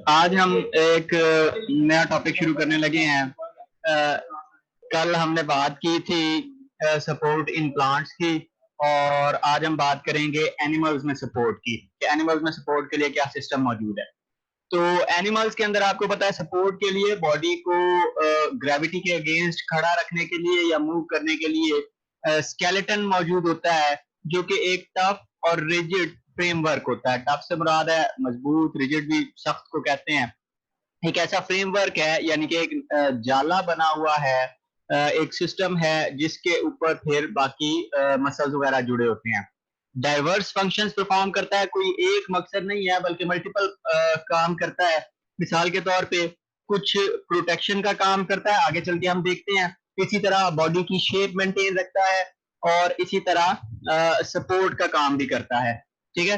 आज हम एक नया टॉपिक शुरू करने लगे हैं। कल हमने बात की थी सपोर्ट इन प्लांट्स की, और आज हम बात करेंगे एनिमल्स में सपोर्ट की कि एनिमल्स में सपोर्ट के लिए क्या सिस्टम मौजूद है। तो एनिमल्स के अंदर आपको पता है सपोर्ट के लिए बॉडी को ग्रेविटी के अगेंस्ट खड़ा रखने के लिए या मूव करने के लिए स्केलेटन मौजूद होता है, जो कि एक टफ और रिजिड फ्रेमवर्क होता है। टफ से मुराद है मजबूत, रिजिड भी सख्त को कहते हैं। एक ऐसा फ्रेमवर्क है, यानी कि एक जाला बना हुआ है, एक सिस्टम है जिसके ऊपर फिर बाकी मसल्स वगैरह जुड़े होते हैं। डाइवर्स फंक्शंस परफॉर्म करता है, कोई एक मकसद नहीं है बल्कि मल्टीपल काम करता है। मिसाल के तौर पे कुछ प्रोटेक्शन का काम करता है, आगे चल के हम देखते हैं। इसी तरह बॉडी की शेप मेंटेन रखता है, और इसी तरह सपोर्ट का काम भी करता है। ठीक है।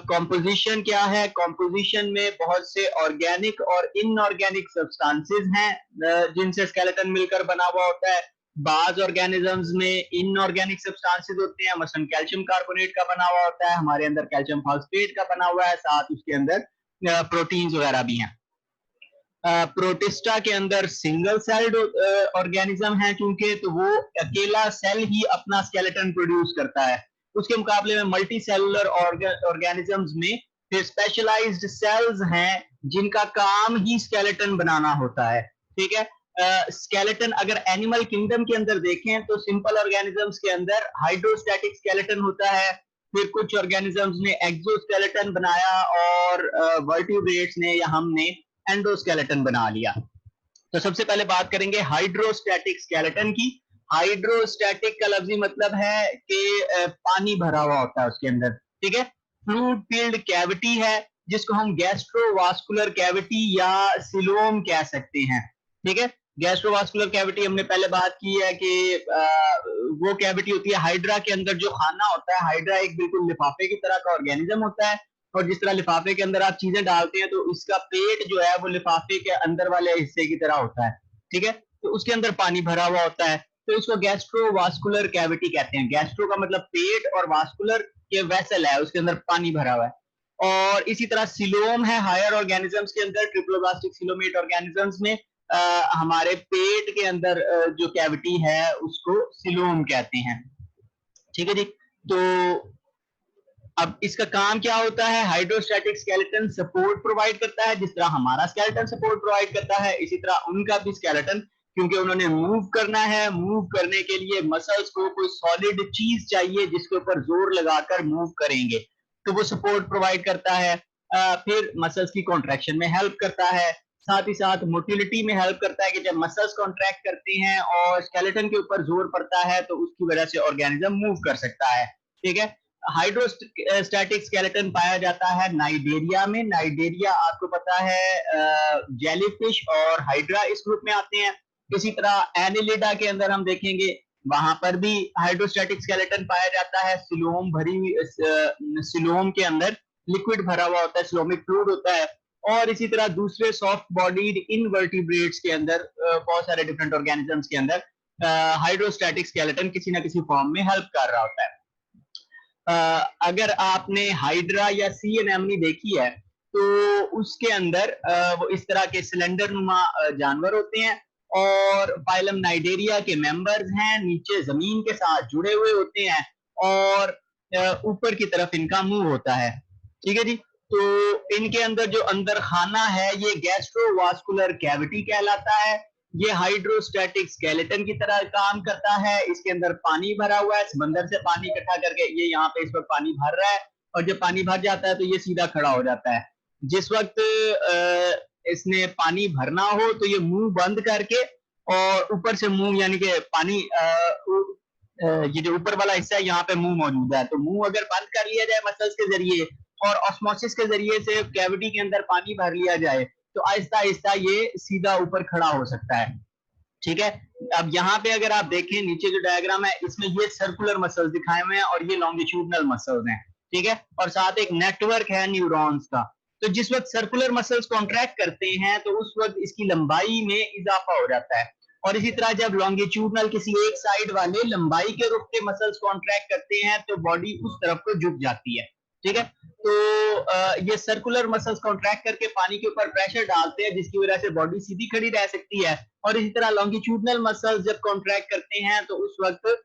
कॉम्पोजिशन क्या है? कॉम्पोजिशन में बहुत से ऑर्गेनिक और इनऑर्गेनिक सब्सटेंसेस हैं जिनसे स्केलेटन मिलकर बना हुआ होता है। बाज ऑर्गेनिजम्स में इनऑर्गेनिक सब्सटेंसेस होते हैं, मसलन कैल्शियम कार्बोनेट का बना हुआ होता है, हमारे अंदर कैल्शियम फॉस्फेट का बना हुआ है, साथ उसके अंदर प्रोटीन्स वगैरह भी हैं। प्रोटिस्टा के अंदर सिंगल सेल्ड ऑर्गेनिज्म है क्योंकि, तो वो अकेला सेल ही अपना स्केलेटन प्रोड्यूस करता है। उसके मुकाबले में मल्टी सेलुलर ऑर्गेनिजम्स में फिर स्पेशलाइज्ड सेल्स हैं जिनका काम ही स्केलेटन बनाना होता है। ठीक है। स्केलेटन अगर एनिमल किंगडम के अंदर देखें तो सिंपल ऑर्गेनिजम्स के अंदर हाइड्रोस्टैटिक स्केलेटन होता है, फिर कुछ ऑर्गेनिजम्स ने एक्सोस्केलेटन बनाया, और वर्टिब्रेट्स ने या हमने एंडोस्केलेटन बना लिया। तो सबसे पहले बात करेंगे हाइड्रोस्टैटिक स्केलेटन की। हाइड्रोस्टैटिक का लफ्जी मतलब है कि पानी भरा हुआ होता है उसके अंदर। ठीक है। फ्लूइड फील्ड कैविटी है जिसको हम गैस्ट्रोवास्कुलर कैविटी या सिलोम कह सकते हैं। ठीक है। गैस्ट्रोवास्कुलर कैविटी हमने पहले बात की है कि वो कैविटी होती है हाइड्रा के अंदर जो खाना होता है। हाइड्रा एक बिल्कुल लिफाफे की तरह का ऑर्गेनिज्म होता है, और जिस तरह लिफाफे के अंदर आप चीजें डालते हैं तो इसका पेट जो है वो लिफाफे के अंदर वाले हिस्से की तरह होता है। ठीक है। तो उसके अंदर पानी भरा हुआ होता है, तो इसको गैस्ट्रोवास्कुलर कैविटी कहते हैं। गैस्ट्रो का मतलब पेट, और वास्कुलर के वेसल है, उसके अंदर पानी भरा हुआ है। और इसी तरह सिलोम है हायर ऑर्गेनिजम्स के अंदर, ट्रिप्लोब्लास्टिक सिलोमेट ऑर्गेनिजम्स में हमारे पेट के अंदर जो कैविटी है उसको सिलोम कहते हैं। ठीक है जी। तो अब इसका काम क्या होता है? हाइड्रोस्टैटिक स्केलेटन सपोर्ट प्रोवाइड करता है, जिस तरह हमारा स्केलेटन सपोर्ट प्रोवाइड करता है, इसी तरह उनका भी स्केलेटन, क्योंकि उन्होंने मूव करना है, मूव करने के लिए मसल्स को कोई सॉलिड चीज चाहिए जिसके ऊपर जोर लगाकर मूव करेंगे, तो वो सपोर्ट प्रोवाइड करता है। फिर मसल्स की कॉन्ट्रैक्शन में हेल्प करता है, साथ ही साथ मोटिलिटी में हेल्प करता है कि जब मसल्स कॉन्ट्रैक्ट करते हैं और स्केलेटन के ऊपर जोर पड़ता है तो उसकी वजह से ऑर्गेनिज्म मूव कर सकता है। ठीक है। हाइड्रोस्टैटिक स्केलेटन पाया जाता है नाइडेरिया में। नाइडेरिया आपको पता है जेलीफिश और हाइड्रा इस ग्रुप में आते हैं। इसी तरह एनिलिडा के अंदर हम देखेंगे, वहां पर भी हाइड्रोस्टैटिक स्केलेटन पाया जाता है। सिलोम भरी हुई, सिलोम के अंदर लिक्विड भरा हुआ होता है, सिलोमिक फ्लूइड होता है। और इसी तरह दूसरे सॉफ्ट बॉडीड इनवर्टिब्रेट्स के अंदर, बहुत सारे डिफरेंट ऑर्गेनिजम्स के अंदर हाइड्रोस्टैटिक स्केलेटन किसी ना किसी फॉर्म में हेल्प कर रहा होता है। अगर आपने हाइड्रा या सी एनेमनी देखी है तो उसके अंदर वो इस तरह के सिलेंडर नुमा जानवर होते हैं, और फाइलम नाइडेरिया के मेंबर्स हैं, नीचे जमीन के साथ जुड़े हुए होते हैं, और ऊपर की तरफ इनका मुंह होता है। ठीक है जी। तो इनके अंदर जो अंदर खाना है ये गैस्ट्रोवास्कुलर कैविटी कहलाता है। ये हाइड्रोस्टैटिक स्केलेटन की तरह काम करता है। इसके अंदर पानी भरा हुआ है, समंदर से पानी इकट्ठा करके ये यहाँ पे इस वक्त पानी भर रहा है, और जब पानी भर जाता है तो ये सीधा खड़ा हो जाता है। जिस वक्त इसने पानी भरना हो तो ये मुंह बंद करके, और ऊपर से मुंह यानी कि पानी ये जो ऊपर वाला हिस्सा है यहाँ पे मुंह मौजूद है, तो मुंह अगर बंद कर लिया जाए मसल्स के जरिए और ऑस्मोसिस के जरिए से कैविटी के अंदर पानी भर लिया जाए तो आहिस्ता आहिस्ता ये सीधा ऊपर खड़ा हो सकता है। ठीक है। अब यहाँ पे अगर आप देखें नीचे जो डायग्राम है इसमें ये सर्कुलर मसल्स दिखाए हुए हैं और ये लॉन्गिट्यूडनल मसल्स हैं। ठीक है। और साथ एक नेटवर्क है न्यूरॉन्स का। तो जिस वक्त सर्कुलर मसल्स कॉन्ट्रैक्ट करते हैं तो उस वक्त इसकी लंबाई में इजाफा हो जाता है, और इसी तरह जब लॉन्गिट्यूडनल किसी एक साइड वाले लंबाई के रुख के मसल्स कॉन्ट्रैक्ट करते हैं तो बॉडी उस तरफ को झुक जाती है। ठीक है। तो ये सर्कुलर मसल्स कॉन्ट्रैक्ट करके पानी के ऊपर प्रेशर डालते हैं, जिसकी वजह से बॉडी सीधी खड़ी रह सकती है। और इसी तरह लॉन्गिट्यूडनल मसल्स जब कॉन्ट्रैक्ट करते हैं तो उस वक्त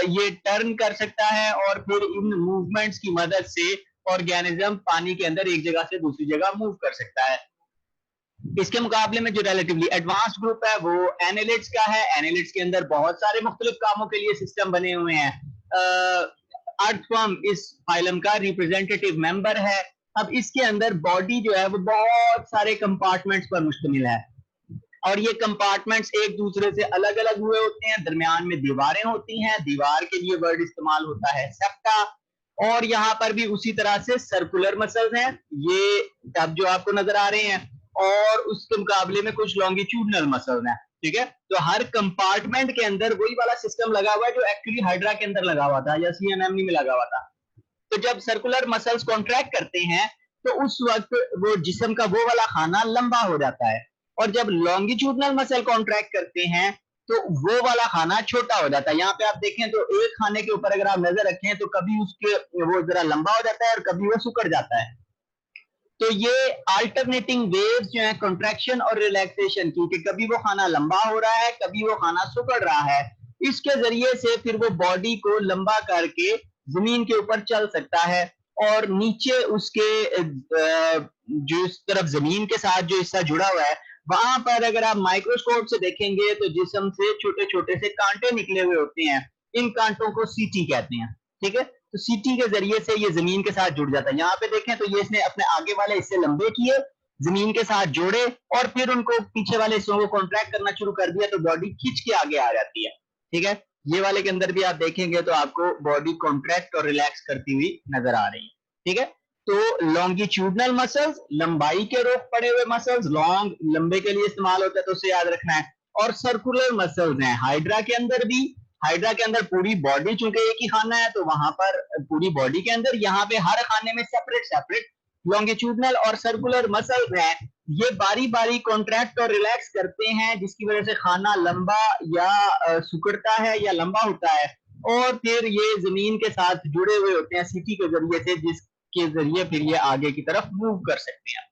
ये टर्न कर सकता है और फिर इन मूवमेंट्स की मदद से ऑर्गेनिज्म पानी के अंदर एक जगह से दूसरी जगह मूव कर सकता है। इसके मुकाबले में जो रिलेटिवली एडवांस्ड ग्रुप है वो एनालिट्स का है। एनालिट्स के अंदर बहुत सारे मुख्तलिफ कामों के लिए सिस्टम बने हुए हैं। अर्थवर्म इस फाइलम का रिप्रेजेंटेटिव मेंबर है। अब इसके अंदर बॉडी जो है वो बहुत सारे कंपार्टमेंट्स पर मुश्तमिल है और ये कंपार्टमेंट्स एक दूसरे से अलग अलग हुए होते हैं। दरमियान में दीवारें होती हैं, दीवार के लिए वर्ड इस्तेमाल होता है सेप्टा। और यहाँ पर भी उसी तरह से सर्कुलर मसल्स हैं, ये अब जो आपको नजर आ रहे हैं, और उसके मुकाबले में कुछ लॉन्गिट्यूडनल मसल्स हैं। ठीक है, तो हर कंपार्टमेंट के अंदर वही वाला सिस्टम लगा हुआ है जो एक्चुअली हाइड्रा के अंदर लगा हुआ था या सीएमएमई में लगा हुआ था। तो जब सर्कुलर मसल्स कॉन्ट्रैक्ट करते हैं तो उस वक्त वो जिस्म का वो वाला खाना लंबा हो जाता है, और जब लॉन्गिट्यूडनल मसल कॉन्ट्रैक्ट करते हैं तो वो वाला खाना छोटा हो जाता है। यहाँ पे आप देखें तो एक खाने के ऊपर अगर आप नजर रखें तो कभी उसके वो जरा लंबा हो जाता है और कभी वो सिकुड़ जाता है। तो ये अल्टरनेटिंग वेव्स जो है कॉन्ट्रैक्शन और रिलैक्सेशन की, कि कभी वो खाना लंबा हो रहा है कभी वो खाना सिकुड़ रहा है, इसके जरिए से फिर वो बॉडी को लंबा करके जमीन के ऊपर चल सकता है। और नीचे उसके जो इस तरफ जमीन के साथ जो हिस्सा जुड़ा हुआ है वहां पर अगर आप माइक्रोस्कोप से देखेंगे तो जिस्म से छोटे छोटे से कांटे निकले हुए होते हैं। इन कांटों को सीटी कहते हैं। ठीक है, तो सीटी के जरिए से ये जमीन के साथ जुड़ जाता है। यहाँ पे देखें तो ये इसने अपने आगे वाले हिस्से लंबे किए, जमीन के साथ जोड़े और फिर उनको पीछे वाले हिस्सों को कॉन्ट्रैक्ट करना शुरू कर दिया तो बॉडी खींच के आगे आ जाती है। ठीक है, ये वाले के अंदर भी आप देखेंगे तो आपको बॉडी कॉन्ट्रैक्ट और रिलैक्स करती हुई नजर आ रही है। ठीक है, तो लॉन्गिट्यूडनल मसल्स लंबाई के रूप पड़े हुए मसल्स, लॉन्ग लंबे के लिए इस्तेमाल होता है तो उसे याद रखना है। और सर्कुलर मसल्स हैं हाइड्रा के अंदर भी। हाइड्रा के अंदर पूरी बॉडी चूंकि एक ही खाना है तो वहां पर पूरी बॉडी के अंदर यहाँ पे हर खाने में सेपरेट सेपरेट लॉन्गिट्यूडनल और सर्कुलर मसल्स हैं। ये बारी बारी कॉन्ट्रैक्ट और रिलैक्स करते हैं जिसकी वजह से खाना लंबा या सिकुड़ता है या लंबा होता है, और फिर ये जमीन के साथ जुड़े हुए होते हैं सीटी के जरिए से, जिसके जरिए फिर ये आगे की तरफ मूव कर सकते हैं।